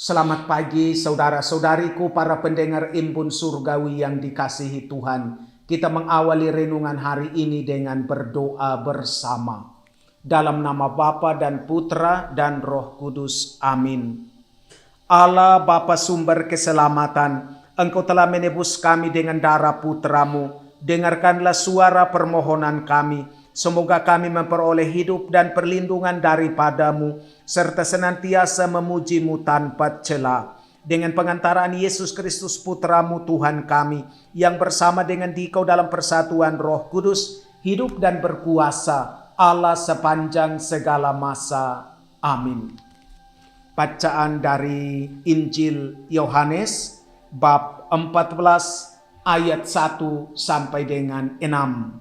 Selamat pagi saudara-saudariku, para pendengar Imbun Surgawi yang dikasihi Tuhan. Kita mengawali renungan hari ini dengan berdoa bersama. Dalam nama Bapa dan Putra dan Roh Kudus. Amin. Allah Bapa sumber keselamatan, Engkau telah menebus kami dengan darah Putramu. Dengarkanlah suara permohonan kami. Semoga kami memperoleh hidup dan perlindungan daripadamu, serta senantiasa memujimu tanpa cela. Dengan pengantaran Yesus Kristus Putramu Tuhan kami, yang bersama dengan Dikau dalam persatuan Roh Kudus, hidup dan berkuasa Allah sepanjang segala masa. Amin. Bacaan dari Injil Yohanes, bab 14, ayat 1 sampai dengan 6.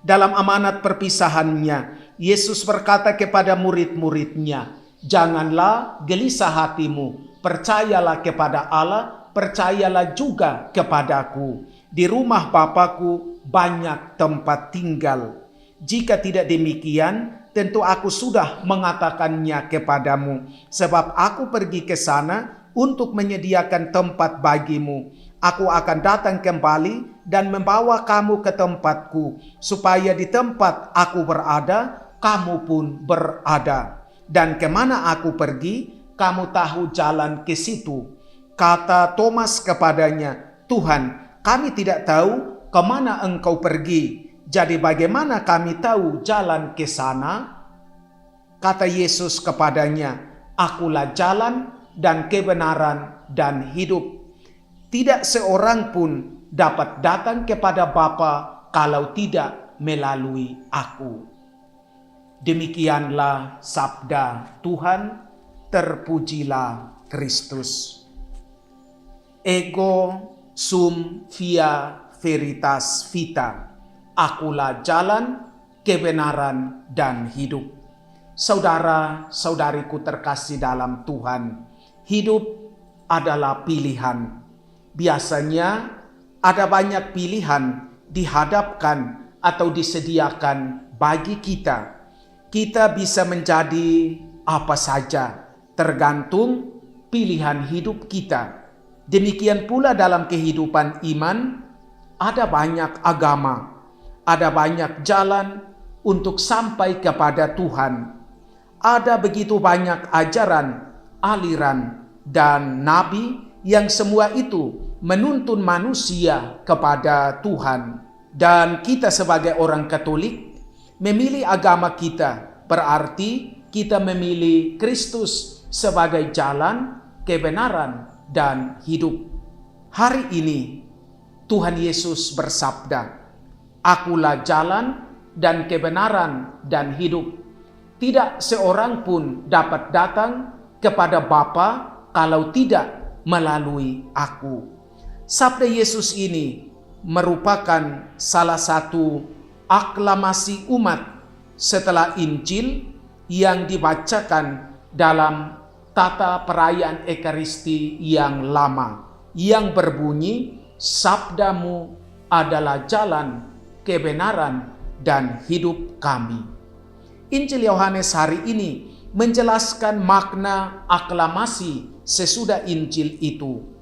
Dalam amanat perpisahannya, Yesus berkata kepada murid-muridnya, "Janganlah gelisah hatimu, percayalah kepada Allah, percayalah juga kepadaku. Di rumah Bapa-Ku banyak tempat tinggal. Jika tidak demikian, tentu aku sudah mengatakannya kepadamu, sebab aku pergi ke sana untuk menyediakan tempat bagimu. Aku akan datang kembali dan membawa kamu ke tempatku, supaya di tempat aku berada, kamu pun berada. Dan kemana aku pergi, kamu tahu jalan ke situ." Kata Thomas kepadanya, "Tuhan, kami tidak tahu kemana Engkau pergi. Jadi bagaimana kami tahu jalan ke sana?" Kata Yesus kepadanya, "Akulah jalan dan kebenaran dan hidup. Tidak seorang pun dapat datang kepada Bapa kalau tidak melalui aku." Demikianlah sabda Tuhan, terpujilah Kristus. Ego sum via veritas vita. Akulah jalan, kebenaran, dan hidup. Saudara-saudariku terkasih dalam Tuhan, hidup adalah pilihan. Biasanya ada banyak pilihan dihadapkan atau disediakan bagi kita. Kita bisa menjadi apa saja, tergantung pilihan hidup kita. Demikian pula dalam kehidupan iman, ada banyak agama, ada banyak jalan untuk sampai kepada Tuhan. Ada begitu banyak ajaran, aliran, dan nabi yang semua itu menuntun manusia kepada Tuhan. Dan kita sebagai orang Katolik memilih agama kita, berarti kita memilih Kristus sebagai jalan, kebenaran, dan hidup. Hari ini Tuhan Yesus bersabda, "Akulah jalan dan kebenaran dan hidup. Tidak seorang pun dapat datang kepada Bapa kalau tidak melalui aku." Sabda Yesus ini merupakan salah satu aklamasi umat setelah Injil yang dibacakan dalam tata perayaan Ekaristi yang lama, yang berbunyi, "Sabdamu adalah jalan, kebenaran, dan hidup kami." Injil Yohanes hari ini menjelaskan makna aklamasi sesudah Injil itu.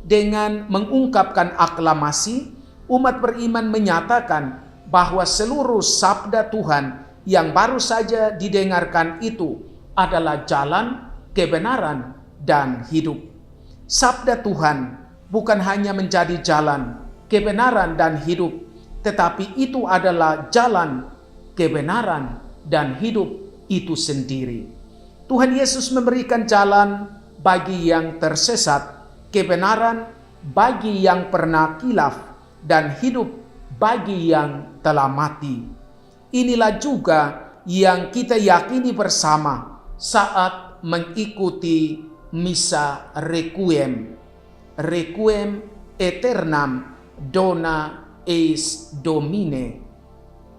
Dengan mengungkapkan aklamasi, umat beriman menyatakan bahwa seluruh sabda Tuhan yang baru saja didengarkan itu adalah jalan, kebenaran, dan hidup. Sabda Tuhan bukan hanya menjadi jalan, kebenaran, dan hidup, tetapi itu adalah jalan, kebenaran, dan hidup itu sendiri. Tuhan Yesus memberikan jalan bagi yang tersesat, kebenaran bagi yang pernah kilaf, dan hidup bagi yang telah mati. Inilah juga yang kita yakini bersama saat mengikuti misa Requiem. Requiem aeternam dona eis Domine.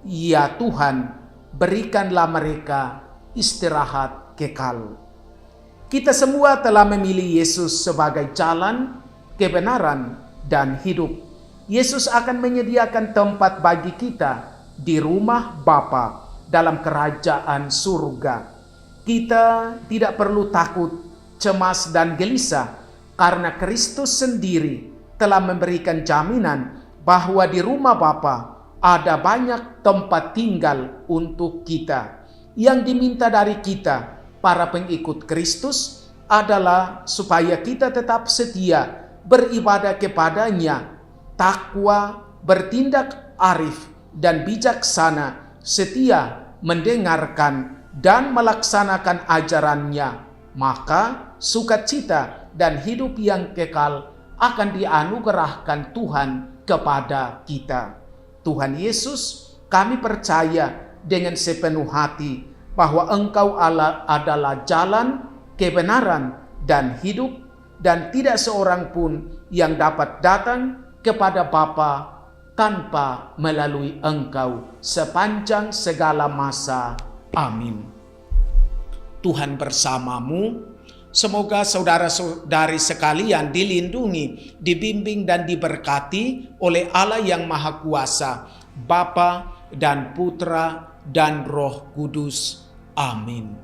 Ya Tuhan, berikanlah mereka istirahat kekal. Kita semua telah memilih Yesus sebagai jalan, kebenaran, dan hidup. Yesus akan menyediakan tempat bagi kita di rumah Bapa dalam kerajaan surga. Kita tidak perlu takut cemas dan gelisah, karena Kristus sendiri telah memberikan jaminan bahwa di rumah Bapa ada banyak tempat tinggal untuk kita. Yang diminta dari kita, para pengikut Kristus, adalah supaya kita tetap setia beribadah kepadanya, takwa, bertindak arif dan bijaksana, setia mendengarkan dan melaksanakan ajarannya. Maka sukacita dan hidup yang kekal akan dianugerahkan Tuhan kepada kita. Tuhan Yesus, kami percaya dengan sepenuh hati bahwa Engkau adalah jalan, kebenaran, dan hidup, dan tidak seorang pun yang dapat datang kepada Bapa tanpa melalui Engkau sepanjang segala masa. Amin. Tuhan bersamamu. Semoga saudara-saudari sekalian dilindungi, dibimbing dan diberkati oleh Allah yang Maha Kuasa, Bapa dan Putra dan Roh Kudus. Amin.